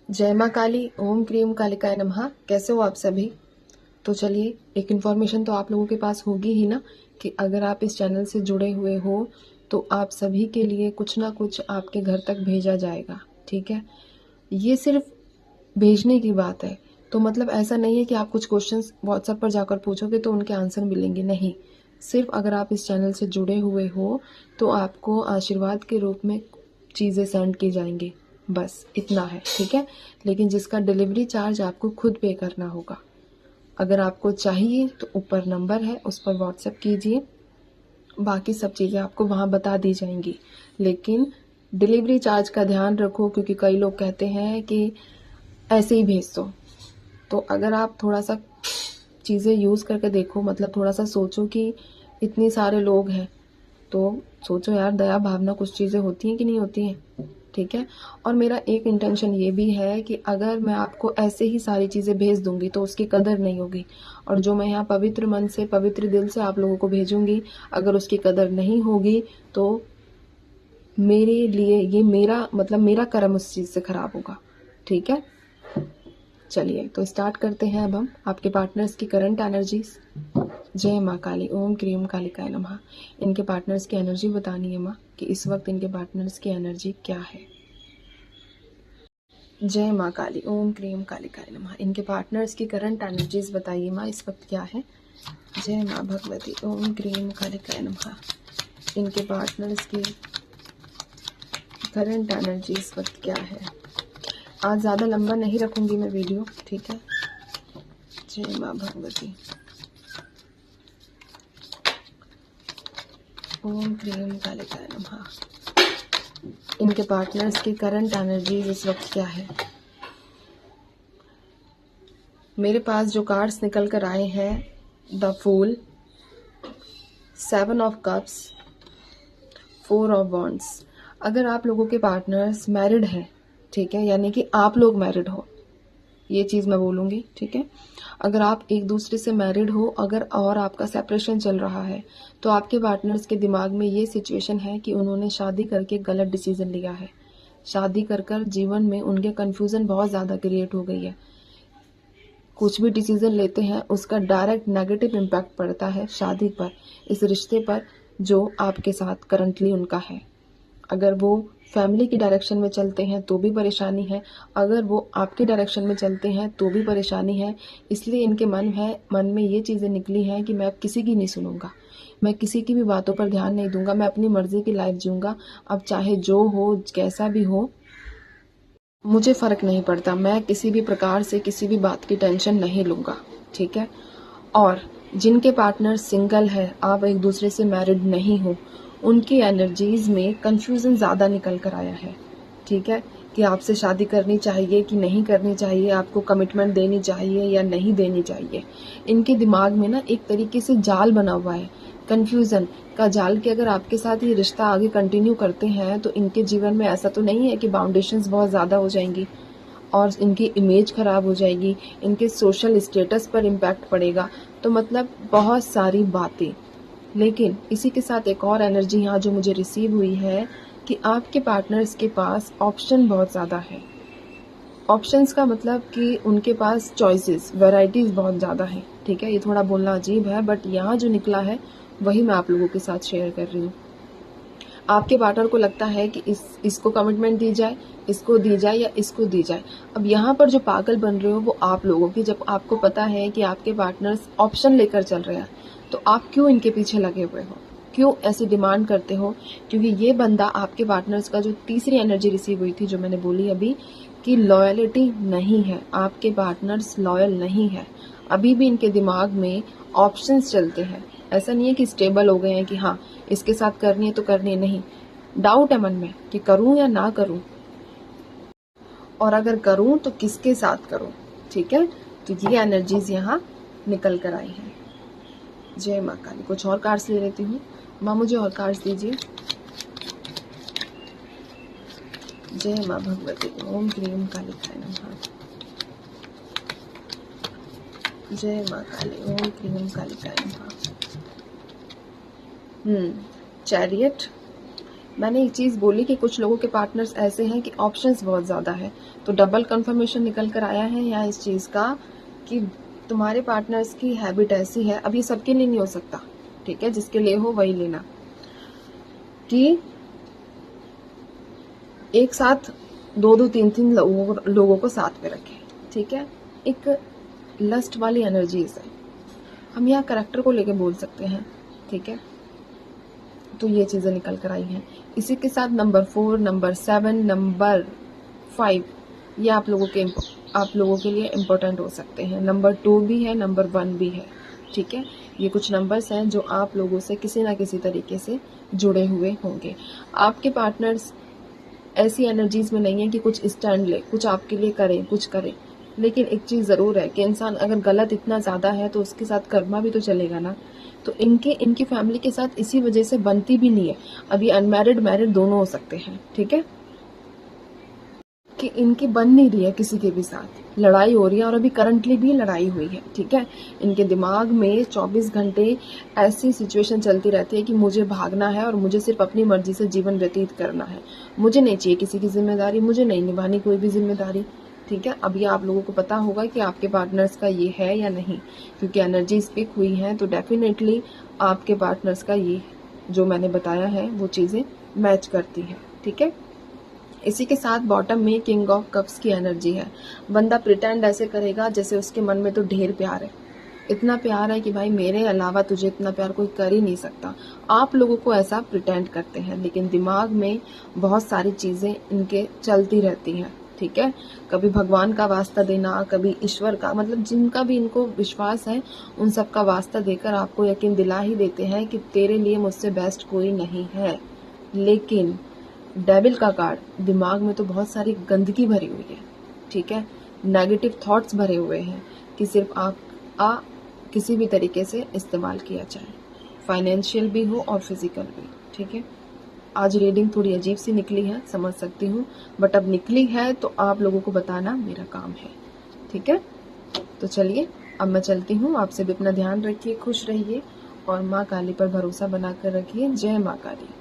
जय माँ काली, ओम क्रीम कालिकाय नमः। कैसे हो आप सभी? तो चलिए, एक इन्फॉर्मेशन तो आप लोगों के पास होगी ही ना कि अगर आप इस चैनल से जुड़े हुए हो तो आप सभी के लिए कुछ ना कुछ आपके घर तक भेजा जाएगा। ठीक है, ये सिर्फ भेजने की बात है। तो मतलब ऐसा नहीं है कि आप कुछ क्वेश्चंस व्हाट्सएप पर जाकर पूछोगे तो उनके आंसर मिलेंगे, नहीं। सिर्फ अगर आप इस चैनल से जुड़े हुए हो तो आपको आशीर्वाद के रूप में चीज़ें सेंड की जाएंगी, बस इतना है। ठीक है, लेकिन जिसका डिलीवरी चार्ज आपको खुद पे करना होगा। अगर आपको चाहिए तो ऊपर नंबर है, उस पर व्हाट्सएप कीजिए, बाकी सब चीज़ें आपको वहाँ बता दी जाएंगी। लेकिन डिलीवरी चार्ज का ध्यान रखो, क्योंकि कई लोग कहते हैं कि ऐसे ही भेज दो। तो अगर आप थोड़ा सा चीज़ें यूज़ करके देखो, मतलब थोड़ा सा सोचो कि इतने सारे लोग हैं, तो सोचो यार, दया भावना कुछ चीज़ें होती हैं कि नहीं होती हैं। ठीक है, और मेरा एक इंटेंशन ये भी है कि अगर मैं आपको ऐसे ही सारी चीज़ें भेज दूंगी तो उसकी कदर नहीं होगी, और जो मैं यहाँ पवित्र मन से पवित्र दिल से आप लोगों को भेजूंगी, अगर उसकी कदर नहीं होगी तो मेरे लिए ये मेरा कर्म उस चीज़ से खराब होगा। ठीक है, चलिए तो स्टार्ट करते हैं अब हम आपके पार्टनर्स की करंट एनर्जीज। जय माँ काली, ओम क्रीम कालिकाय नमः। इनके पार्टनर्स की एनर्जी बतानी है माँ कि इस वक्त इनके पार्टनर्स की एनर्जी क्या है। जय माँ काली, ओम क्रीम कालिकाय नमः। इनके पार्टनर्स की करंट एनर्जीज बताइए माँ, इस वक्त क्या है। जय माँ भगवती, ओम क्रीम कालिकाय नमः। इनके पार्टनर्स की करंट एनर्जी इस वक्त क्या है। आज ज़्यादा लंबा नहीं रखूंगी मैं वीडियो, ठीक है। जय माँ भगवती, ओम क्रीम कालिकाय नमः। इनके पार्टनर्स की करंट एनर्जी इस वक्त क्या है। मेरे पास जो कार्ड्स निकल कर आए हैं, the fool, 7 of cups, 4 of wands. अगर आप लोगों के पार्टनर्स मैरिड हैं, ठीक है, यानी कि आप लोग मैरिड हो, ये चीज़ मैं बोलूँगी, ठीक है। अगर आप एक दूसरे से मैरिड हो अगर और आपका सेपरेशन चल रहा है तो आपके पार्टनर्स के दिमाग में ये सिचुएशन है कि उन्होंने शादी करके गलत डिसीजन लिया है। शादी कर कर जीवन में उनके कन्फ्यूज़न बहुत ज़्यादा क्रिएट हो गई है। कुछ भी डिसीजन लेते हैं उसका डायरेक्ट नेगेटिव इम्पैक्ट पड़ता है शादी पर, इस रिश्ते पर जो आपके साथ करंटली उनका है। अगर वो फैमिली की डायरेक्शन में चलते हैं तो भी परेशानी है, अगर वो आपके डायरेक्शन में चलते हैं तो भी परेशानी है। इसलिए इनके मन में ये चीज़ें निकली हैं कि मैं अब किसी की नहीं सुनूंगा, मैं किसी की भी बातों पर ध्यान नहीं दूंगा, मैं अपनी मर्जी की लाइफ जीऊंगा। अब चाहे जो हो, कैसा भी हो, मुझे फ़र्क नहीं पड़ता, मैं किसी भी प्रकार से किसी भी बात की टेंशन नहीं लूँगा। ठीक है, और जिनके पार्टनर सिंगल है, आप एक दूसरे से मैरिड नहीं हो, उनकी एनर्जीज़ में कन्फ्यूज़न ज़्यादा निकल कर आया है। ठीक है, कि आपसे शादी करनी चाहिए कि नहीं करनी चाहिए, आपको कमिटमेंट देनी चाहिए या नहीं देनी चाहिए। इनके दिमाग में ना एक तरीके से जाल बना हुआ है, कन्फ्यूज़न का जाल, कि अगर आपके साथ ये रिश्ता आगे कंटिन्यू करते हैं तो इनके जीवन में ऐसा तो नहीं है कि बाउंडेशंस बहुत ज़्यादा हो जाएंगी और इनकी इमेज खराब हो जाएगी, इनके सोशल स्टेटस पर इम्पैक्ट पड़ेगा, तो मतलब बहुत सारी बातें। लेकिन इसी के साथ एक और एनर्जी यहाँ जो मुझे रिसीव हुई है कि आपके पार्टनर्स के पास ऑप्शन बहुत ज़्यादा है। ऑप्शंस का मतलब कि उनके पास चॉइसेस, वैरायटीज़ बहुत ज़्यादा हैं। ठीक है, ये थोड़ा बोलना अजीब है बट यहाँ जो निकला है वही मैं आप लोगों के साथ शेयर कर रही हूँ। आपके पार्टनर को लगता है कि इसको कमिटमेंट दी जाए, इसको दी जाए या इसको दी जाए। अब यहाँ पर जो पागल बन रहे हो वो आप लोगों की, जब आपको पता है कि आपके पार्टनर्स ऑप्शन लेकर चल रहे हैं तो आप क्यों इनके पीछे लगे हुए हो, क्यों ऐसी डिमांड करते हो। क्योंकि ये बंदा आपके पार्टनर्स का जो तीसरी एनर्जी रिसीव हुई थी, जो मैंने बोली अभी, कि लॉयलिटी नहीं है, आपके पार्टनर्स लॉयल नहीं है। अभी भी इनके दिमाग में ऑप्शंस चलते हैं, ऐसा नहीं है कि स्टेबल हो गए हैं कि हाँ इसके साथ करनी है तो करनी है, नहीं। डाउट है मन में कि करूं या ना करूं, और अगर करूं तो किसके साथ करूं। ठीक है, तो ये एनर्जीज यहाँ निकल कर आई हैं। जय माँ काली। कुछ और कार्ड्स ले लेती हूँ माँ, मुझे और कार्ड्स दीजिए। जय माँ भगवती, ओम क्रीम कालिकाय नमः। जय माँ काली, ओम क्रीम कालिकाय नमः। चैरियट। मैंने एक चीज़ बोली कि कुछ लोगों के पार्टनर्स ऐसे हैं कि ऑप्शंस बहुत ज़्यादा है, तो डबल कंफर्मेशन निकल कर आया है यहाँ इस चीज का कि तुम्हारे पार्टनर्स की हैबिट ऐसी है, अब ये सबके लिए नहीं हो सकता, ठीक है, जिसके लिए हो वही लेना, कि एक साथ दो दो तीन तीन लोगों को साथ में रखे, ठीक है। एक लस्ट वाली एनर्जीज है, हम यहाँ करेक्टर को लेके बोल सकते हैं, ठीक है। तो ये चीजें निकल कर आई हैं। इसी के साथ नंबर 4, नंबर 7, नंबर 5 ये आप लोगों के लिए इम्पोर्टेंट हो सकते हैं। नंबर 2 भी है, नंबर 1 भी है, ठीक है। ये कुछ नंबर्स हैं जो आप लोगों से किसी ना किसी तरीके से जुड़े हुए होंगे। आपके पार्टनर्स ऐसी एनर्जीज में नहीं है कि कुछ स्टैंड ले, कुछ आपके लिए करे, कुछ करे, लेकिन एक चीज जरूर है कि इंसान अगर गलत इतना ज्यादा है तो उसके साथ कर्मा भी तो चलेगा ना। तो इनकी फैमिली के साथ इसी वजह से बनती भी नहीं है। अभी अनमैरिड मैरिड दोनों हो सकते हैं, ठीक है, कि इनकी बन नहीं रही है किसी के भी साथ, लड़ाई हो रही है और अभी करंटली भी लड़ाई हुई है, ठीक है। इनके दिमाग में 24 घंटे ऐसी सिचुएशन चलती रहती है कि मुझे भागना है और मुझे सिर्फ अपनी मर्जी से जीवन व्यतीत करना है, मुझे नहीं चाहिए किसी की जिम्मेदारी, मुझे नहीं निभानी कोई भी जिम्मेदारी, ठीक है। अब ये आप लोगों को पता होगा कि आपके पार्टनर्स का ये है या नहीं, क्योंकि एनर्जी स्पिक हुई है तो डेफिनेटली आपके पार्टनर्स का ये जो मैंने बताया है वो चीजें मैच करती है, ठीक है। इसी के साथ बॉटम में किंग ऑफ कप्स की एनर्जी है। बंदा प्रिटेंड ऐसे करेगा जैसे उसके मन में तो ढेर प्यार है, इतना प्यार है कि भाई मेरे अलावा तुझे इतना प्यार कोई कर ही नहीं सकता। आप लोगों को ऐसा प्रिटेंड करते हैं, लेकिन दिमाग में बहुत सारी चीजें इनके चलती रहती हैं, ठीक है। कभी भगवान का वास्ता देना, कभी ईश्वर का, मतलब जिनका भी इनको विश्वास है उन सब का वास्ता देकर आपको यकीन दिला ही देते हैं कि तेरे लिए मुझसे बेस्ट कोई नहीं है। लेकिन डेविल का कार्ड, दिमाग में तो बहुत सारी गंदगी भरी हुई है, ठीक है, नेगेटिव थॉट्स भरे हुए हैं कि सिर्फ आप किसी भी तरीके से इस्तेमाल किया जाए, फाइनेंशियल भी हो और फिजिकल भी, ठीक है। आज रीडिंग थोड़ी अजीब सी निकली है, समझ सकती हूँ, बट अब निकली है तो आप लोगों को बताना मेरा काम है, ठीक है। तो चलिए अब मैं चलती हूँ, आपसे भी अपना ध्यान रखिए, खुश रहिए और माँ काली पर भरोसा बनाकर रखिए। जय माँ काली।